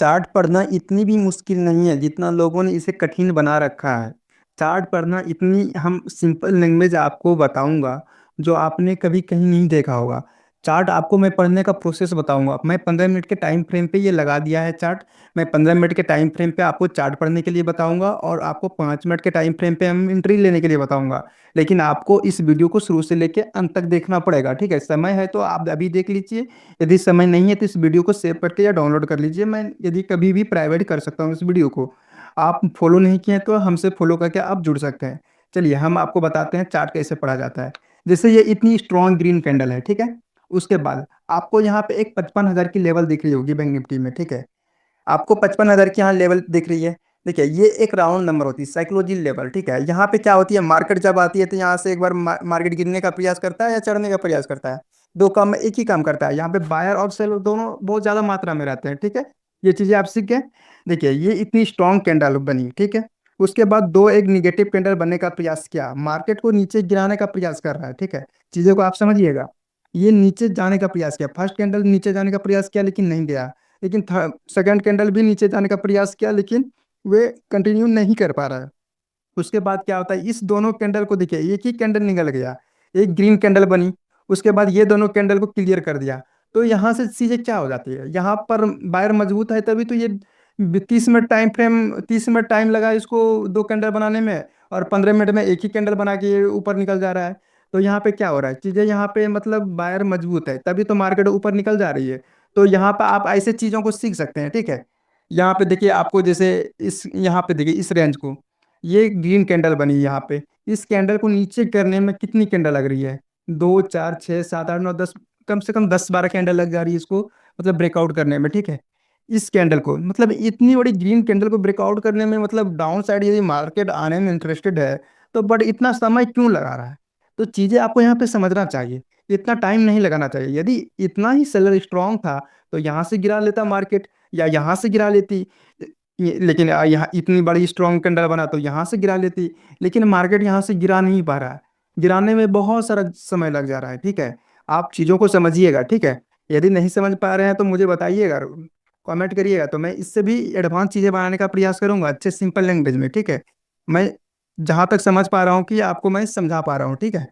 Chart पढ़ना इतनी भी मुश्किल नहीं है जितना लोगों ने इसे कठिन बना रखा है। चार्ट पढ़ना इतनी हम सिंपल लैंग्वेज आपको बताऊंगा जो आपने कभी कहीं नहीं देखा होगा। चार्ट आपको मैं पढ़ने का प्रोसेस बताऊंगा। मैं 15 मिनट के टाइम फ्रेम पे ये लगा दिया है चार्ट। मैं 15 मिनट के टाइम फ्रेम पे आपको चार्ट पढ़ने के लिए बताऊंगा और आपको 5 मिनट के टाइम फ्रेम पे हम एंट्री लेने के लिए बताऊंगा। लेकिन आपको इस वीडियो को शुरू से लेके अंत तक देखना पड़ेगा, ठीक है। समय है तो आप अभी देख लीजिए। यदि समय नहीं है तो इस वीडियो को सेव करके या डाउनलोड कर लीजिए। मैं यदि कभी भी प्राइवेट कर सकता हूँ इस वीडियो को। आप फॉलो नहीं किए हैं तो हमसे फॉलो करके आप जुड़ सकते हैं। चलिए हम आपको बताते हैं चार्ट कैसे पढ़ा जाता है। जैसे ये इतनी स्ट्रॉन्ग ग्रीन कैंडल है, ठीक है। उसके बाद आपको यहाँ पे एक 55,000 की लेवल दिख रही होगी बैंक निफ्टी में, ठीक है। आपको 55,000 की यहाँ लेवल दिख रही है। देखिए ये एक राउंड नंबर होती है, साइकोलॉजी लेवल, ठीक है। यहाँ पे क्या होती है, मार्केट जब आती है तो यहाँ से एक बार मार्केट गिरने का प्रयास करता है या चढ़ने का प्रयास करता है। दो काम में एक ही काम करता है। यहाँ पे बायर और सेलर दोनों बहुत ज्यादा मात्रा में रहते हैं, ठीक है। ये चीजें आप सीख गए। देखिए ये इतनी स्ट्रॉन्ग कैंडल बनी, ठीक है। उसके बाद दो एक निगेटिव कैंडल बनने का प्रयास किया, मार्केट को नीचे गिराने का प्रयास कर रहा है, ठीक है। चीजों को आप समझिएगा। ये नीचे जाने का प्रयास किया, फर्स्ट कैंडल नीचे जाने का प्रयास किया लेकिन नहीं गया। लेकिन सेकंड कैंडल भी नीचे जाने का प्रयास किया लेकिन वे कंटिन्यू नहीं कर पा रहा है। उसके बाद क्या होता है, इस दोनों कैंडल को देखिए, एक ही कैंडल निकल गया, एक ग्रीन कैंडल बनी। उसके बाद ये दोनों कैंडल को क्लियर कर दिया। तो यहाँ से चीजें क्या हो जाती है, यहाँ पर बायर मजबूत है तभी तो ये 30 मिनट टाइम लगा इसको दो कैंडल बनाने में। और 15 मिनट में एक ही कैंडल बना के ये ऊपर निकल जा रहा है। तो यहाँ पे क्या हो रहा है, चीजें यहाँ पे मतलब बायर मजबूत है तभी तो मार्केट ऊपर निकल जा रही है। तो यहाँ पे आप ऐसे चीजों को सीख सकते हैं, ठीक है। यहाँ पे देखिए आपको जैसे इस यहाँ पे देखिए इस रेंज को, ये ग्रीन कैंडल बनी यहाँ पे। इस कैंडल को नीचे करने में कितनी कैंडल लग रही है, 2 4 6 7 8 9 10, कम से कम 10 12 कैंडल लग जा रही है इसको, मतलब ब्रेकआउट करने में, ठीक है। इस कैंडल को मतलब इतनी बड़ी ग्रीन कैंडल को ब्रेकआउट करने में, मतलब डाउन साइड यदि मार्केट आने में इंटरेस्टेड है तो बट इतना समय क्यों लगा रहा है। तो चीजें आपको यहाँ पे समझना चाहिए। इतना टाइम नहीं लगाना चाहिए। यदि इतना ही सेलर स्ट्रांग था तो यहाँ से गिरा लेता मार्केट या यहाँ से गिरा लेती। लेकिन यहाँ इतनी बड़ी स्ट्रॉन्ग कैंडल बना तो यहाँ से गिरा लेती। लेकिन मार्केट यहाँ से गिरा नहीं पा रहा है। गिराने में बहुत सारा समय लग जा रहा है, ठीक है। आप चीज़ों को समझिएगा, ठीक है। यदि नहीं समझ पा रहे हैं तो मुझे बताइएगा, कमेंट करिएगा, तो मैं इससे भी एडवांस चीज़ें बनाने का प्रयास करूंगा अच्छे सिंपल लैंग्वेज में, ठीक है। मैं जहाँ तक समझ पा रहा हूँ कि आपको मैं समझा पा रहा हूँ, ठीक है।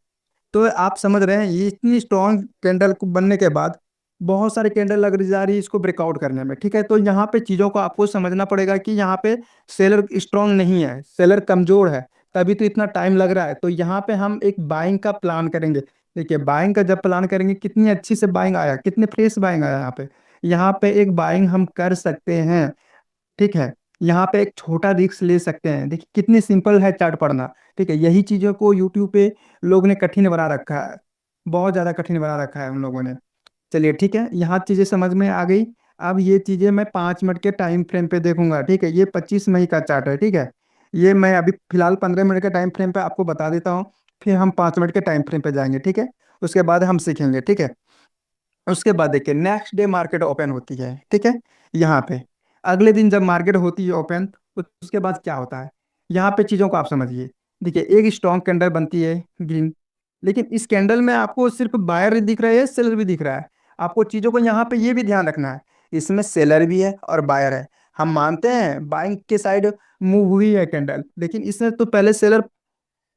तो आप समझ रहे हैं ये इतनी स्ट्रॉन्ग कैंडल को बनने के बाद बहुत सारे कैंडल लग जा रही है इसको ब्रेकआउट करने में, ठीक है। तो यहाँ पे चीज़ों को आपको समझना पड़ेगा कि यहाँ पे सेलर स्ट्रॉन्ग नहीं है, सेलर कमजोर है, तभी तो इतना टाइम लग रहा है। तो यहाँ पे हम एक बाइंग का प्लान करेंगे। देखिए बाइंग का जब प्लान करेंगे, कितनी अच्छी से बाइंग आया, कितने फ्रेश बाइंग आया यहाँ पे। यहाँ पे एक बाइंग हम कर सकते हैं, ठीक है। यहाँ पे एक छोटा रिस्क ले सकते हैं। देखिए कितनी सिंपल है चार्ट पढ़ना, ठीक है। यही चीज़ों को यूट्यूब पे लोग ने कठिन बना रखा है, बहुत ज़्यादा कठिन बना रखा है उन लोगों ने। चलिए ठीक है, यहाँ चीज़ें समझ में आ गई। अब ये चीज़ें मैं 5 मिनट के टाइम फ्रेम पे देखूंगा, ठीक है। ये 25 मई का चार्ट है, ठीक है। ये मैं अभी फिलहाल 15 मिनट के टाइम फ्रेम पे आपको बता देता हूँ। फिर हम 5 मिनट के टाइम फ्रेम पे जाएंगे, ठीक है। उसके बाद हम सीखेंगे, ठीक है। उसके बाद देखिए नेक्स्ट डे मार्केट ओपन होती है, ठीक है। यहाँ पे अगले दिन जब मार्केट होती है ओपन, तो उसके बाद क्या होता है, यहाँ पे चीज़ों को आप समझिए। देखिए एक स्ट्रॉन्ग कैंडल बनती है ग्रीन, लेकिन इस कैंडल में आपको सिर्फ बायर दिख रहा है, सेलर भी दिख रहा है। आपको चीज़ों को यहाँ पे ये भी ध्यान रखना है, इसमें सेलर भी है और बायर है। हम मानते हैं बाइंग के साइड मूव हुई है कैंडल, लेकिन इसने तो पहले सेलर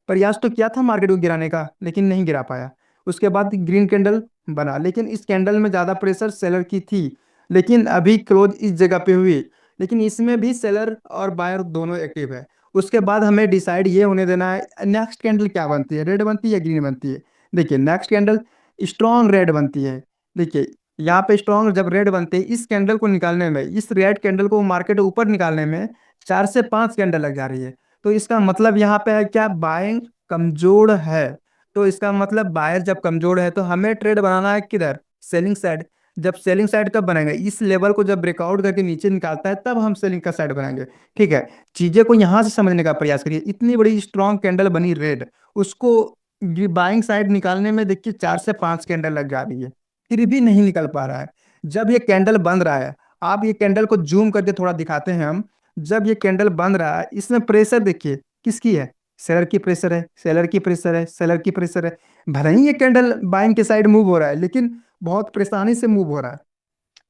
प्रयास तो किया था मार्केट को गिराने का लेकिन नहीं गिरा पाया। उसके बाद ग्रीन कैंडल बना, लेकिन इस कैंडल में ज़्यादा प्रेशर सेलर की थी। लेकिन अभी क्लोज इस जगह पे हुई, लेकिन इसमें भी सेलर और बायर दोनों एक्टिव है। उसके बाद हमें डिसाइड ये होने देना है नेक्स्ट कैंडल क्या बनती है, रेड बनती है या ग्रीन बनती है। देखिए नेक्स्ट कैंडल स्ट्रॉन्ग रेड बनती है। देखिए यहाँ पे स्ट्रॉन्ग जब रेड बनते हैं, इस कैंडल को निकालने में, इस रेड कैंडल को मार्केट ऊपर निकालने में 4 से 5 कैंडल लग जा रही है। तो इसका मतलब यहाँ पे है क्या, बाइंग कमजोर है। तो इसका मतलब बायर जब कमजोर है तो हमें ट्रेड बनाना है किधर, सेलिंग साइड। जब सेलिंग साइड कब बनाएंगे, इस लेवल को जब ब्रेकआउट करके नीचे निकालता है तब हम सेलिंग का साइड बनाएंगे, ठीक है। चीजें को यहाँ से समझने का प्रयास करिए। इतनी बड़ी स्ट्रॉन्ग कैंडल बनी रेड, उसको बाइंग साइड निकालने में देखिए 4 से 5 कैंडल लग जा रही है, फिर भी नहीं निकल पा रहा है। जब ये कैंडल बन रहा है, आप ये कैंडल को जूम करके थोड़ा दिखाते हैं हम। जब ये कैंडल बन रहा है, इसमें प्रेशर देखिए किसकी है, सेलर की प्रेशर है, सेलर की प्रेशर है, सेलर की प्रेशर है। भले ही ये कैंडल बाइंग के साइड मूव हो रहा है लेकिन बहुत परेशानी से मूव हो रहा है।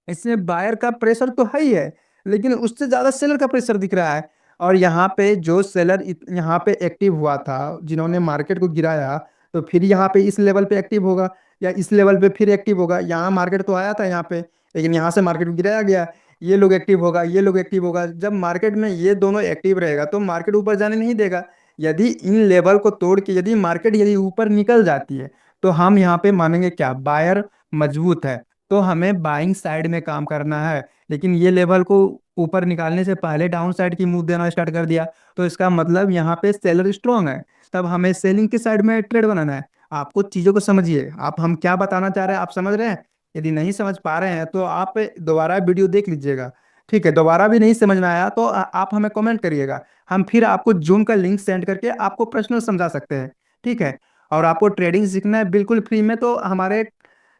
इसमें बायर का प्रेशर तो है ही है, लेकिन उससे ज़्यादा सेलर का प्रेशर दिख रहा है। और यहाँ पे जो सेलर यहाँ पे एक्टिव हुआ था, जिन्होंने मार्केट को गिराया, तो फिर यहाँ पे इस लेवल पे एक्टिव होगा या इस लेवल पे फिर एक्टिव होगा। यहाँ मार्केट तो आया था यहाँ पे, लेकिन यहाँ से मार्केट को गिराया गया। ये लोग एक्टिव होगा, ये लोग एक्टिव होगा। जब मार्केट में ये दोनों एक्टिव रहेगा तो मार्केट ऊपर जाने नहीं देगा। यदि इन लेवल को तोड़ के यदि मार्केट यदि ऊपर निकल जाती है, तो हम यहाँ पे मानेंगे क्या, बायर मजबूत है, तो हमें बाइंग साइड में काम करना है। लेकिन ये लेवल को ऊपर निकालने से पहले डाउन साइड की मूव देना स्टार्ट कर दिया, तो इसका मतलब यहाँ पे सेलर स्ट्रांग है। तब हमें सेलिंग की साइड में ट्रेड बनाना है। आपको चीजों को समझिए, आप हम क्या बताना चाह रहे हैं आप समझ रहे हैं? यदि नहीं समझ पा रहे हैं तो आप दोबारा वीडियो देख लीजिएगा। ठीक है, दोबारा भी नहीं समझ में आया तो आप हमें कमेंट करिएगा। हम फिर आपको जूम का लिंक सेंड करके आपको पर्सनल समझा सकते हैं। ठीक है। और आपको ट्रेडिंग सीखना है बिल्कुल फ्री में, तो हमारे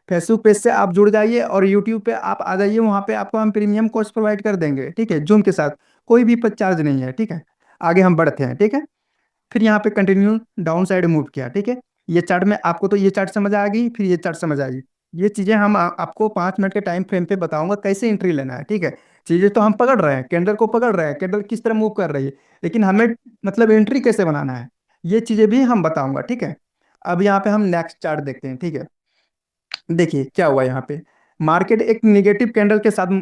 फेसबुक पेज से आप जुड़ जाइए और यूट्यूब पे आप आ जाइए, वहाँ पे आपको हम प्रीमियम कोर्स प्रोवाइड कर देंगे। ठीक है, जूम के साथ कोई भी चार्ज नहीं है। ठीक है, आगे हम बढ़ते हैं। ठीक है, फिर यहाँ पे कंटिन्यू डाउन साइड मूव किया। ठीक है, ये चार्ट में आपको तो ये चार्ट समझ आ गई, फिर ये चार्ट समझ आ गई। ये चीजें हम आपको 5 मिनट के टाइम फ्रेम पे बताऊंगा कैसे एंट्री लेना है। ठीक है, चीजें तो हम पकड़ रहे हैं, कैंडल को पकड़ रहे हैं, कैंडल किस तरह मूव कर रही है, लेकिन हमें मतलब एंट्री कैसे बनाना है, ये चीजें भी हम बताऊंगा। ठीक है, अब यहाँ पे हम नेक्स्ट चार्ट देखते हैं। ठीक है, देखिए क्या हुआ यहाँ पे। मार्केट एक निगेटिव कैंडल के साथ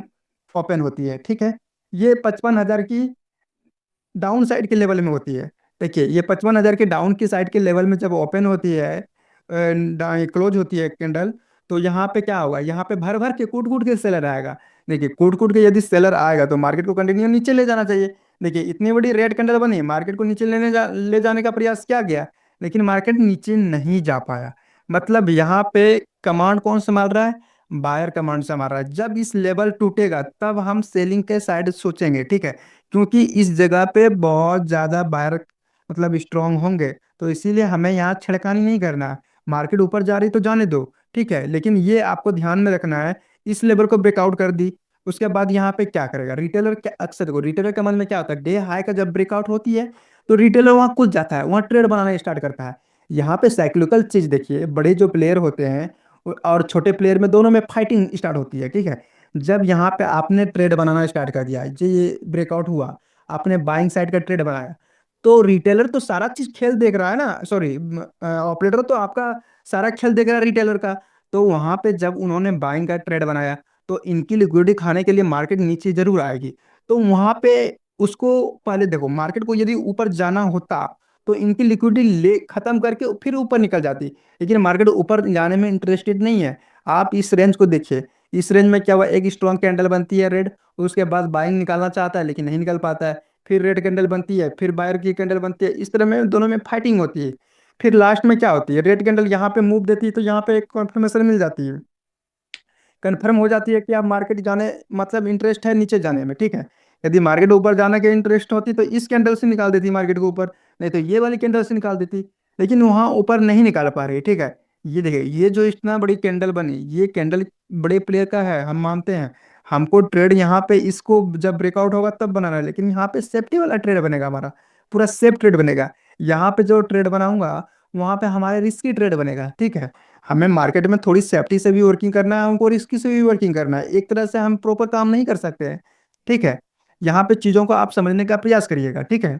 ओपन होती है। ठीक है, ये 55,000 की डाउन साइड के लेवल में होती है। देखिए ये 55,000 के डाउन की साइड के लेवल में जब ओपन होती है, क्लोज होती है कैंडल, तो यहाँ पे क्या होगा, यहाँ पे भर भर के कूट कूट के सेलर आएगा। देखिए कूट कूट के यदि सेलर आएगा तो मार्केट को कंटिन्यू नीचे ले जाना चाहिए। देखिए इतनी बड़ी रेड कैंडल बनी, मार्केट को नीचे ले जाने का प्रयास किया गया, लेकिन मार्केट नीचे नहीं जा पाया। मतलब यहाँ पे कमांड कौन संभाल रहा है, बायर कमांड संभाल रहा है। जब इस लेवल टूटेगा तब हम सेलिंग के साइड सोचेंगे। ठीक है, क्योंकि इस जगह पे बहुत ज्यादा बायर मतलब स्ट्रांग होंगे, तो इसीलिए हमें यहाँ छेड़खानी नहीं करना है। मार्केट ऊपर जा रही तो जाने दो। ठीक है, लेकिन ये आपको ध्यान में रखना है, इस लेवल को ब्रेकआउट कर दी, उसके बाद यहाँ पे क्या करेगा रिटेलर, क्या अक्सर देखो रिटेलर के मन में क्या होता है, डे हाई का जब ब्रेकआउट होती है तो रिटेलर वहाँ कूद जाता है, वहाँ ट्रेड बनाना स्टार्ट करता है। यहाँ पे साइक्लिकल चीज देखिए, बड़े जो प्लेयर होते हैं और छोटे प्लेयर में दोनों में फाइटिंग स्टार्ट होती है। ठीक है, जब यहाँ पे आपने ट्रेड बनाना स्टार्ट कर दिया, ये ब्रेकआउट हुआ, आपने बाइंग साइड का ट्रेड बनाया, तो रिटेलर तो सारा चीज खेल देख रहा है ना, सॉरी ऑपरेटर तो आपका सारा खेल देख रहा है रिटेलर का। तो वहां पे जब उन्होंने बाइंग का ट्रेड बनाया, तो इनकी लिक्विडिटी खाने के लिए मार्केट नीचे जरूर आएगी। तो वहां पे उसको पहले देखो, मार्केट को यदि ऊपर जाना होता तो इनकी लिक्विडिटी ले खत्म करके फिर ऊपर निकल जाती, लेकिन मार्केट ऊपर जाने में इंटरेस्टेड नहीं है। आप इस रेंज को देखिए, इस रेंज में क्या हुआ, एक स्ट्रॉन्ग कैंडल बनती है रेड, उसके बाद बाइंग निकालना चाहता है लेकिन नहीं निकल पाता है, फिर रेड कैंडल बनती है, फिर बायर की कैंडल बनती है, इस तरह में दोनों में फाइटिंग होती है। फिर लास्ट में क्या होती है, रेड कैंडल यहाँ पे मूव देती है, तो यहाँ पे एक कन्फर्मेशन मिल जाती है, कंफर्म हो जाती है कि आप मार्केट जाने मतलब इंटरेस्ट है नीचे जाने में। ठीक है, यदि मार्केट ऊपर जाने के इंटरेस्ट होती तो इस कैंडल से निकाल देती मार्केट को ऊपर, नहीं तो ये वाली कैंडल से निकाल देती, लेकिन वहां ऊपर नहीं निकाल पा रही। ठीक है, ये देखिए ये जो इतना बड़ी कैंडल बनी, ये कैंडल बड़े प्लेयर का है, हम मानते हैं। हमको ट्रेड यहाँ पे इसको जब ब्रेकआउट होगा तब बनाना है, लेकिन यहाँ पे सेफ्टी वाला ट्रेड बनेगा, हमारा पूरा सेफ ट्रेड बनेगा। यहाँ पे जो ट्रेड बनाऊंगा वहां पे हमारे रिस्की ट्रेड बनेगा। ठीक है, हमें मार्केट में थोड़ी सेफ्टी से भी वर्किंग करना है, हमको रिस्की से भी वर्किंग करना है, एक तरह से हम प्रॉपर काम नहीं कर सकते हैं। ठीक है, यहाँ पे चीज़ों को आप समझने का प्रयास करिएगा। ठीक है,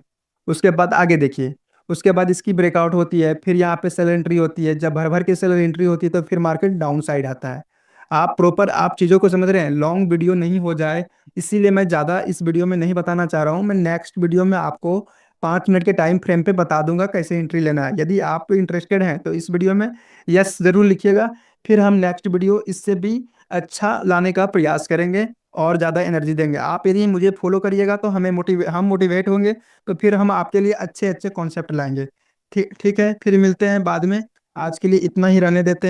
उसके बाद आगे देखिए, उसके बाद इसकी ब्रेकआउट होती है, फिर यहाँ पे सेल एंट्री होती है, जब भर भर के सेल एंट्री होती है तो फिर मार्केट डाउन साइड आता है। आप प्रॉपर आप चीज़ों को समझ रहे हैं, लॉन्ग वीडियो नहीं हो जाए, इसीलिए मैं ज़्यादा इस वीडियो में नहीं बताना चाह रहा हूँ। मैं नेक्स्ट वीडियो में आपको 5 मिनट के टाइम फ्रेम पे बता दूंगा कैसे एंट्री लेना है। यदि आप इंटरेस्टेड हैं तो इस वीडियो में यस जरूर लिखिएगा, फिर हम नेक्स्ट वीडियो इससे भी अच्छा लाने का प्रयास करेंगे और ज़्यादा एनर्जी देंगे। आप यदि मुझे फॉलो करिएगा तो हम मोटिवेट होंगे, तो फिर हम आपके लिए अच्छे अच्छे कॉन्सेप्ट लाएंगे। ठीक ठीक है, फिर मिलते हैं बाद में। आज के लिए इतना ही रहने देते हैं।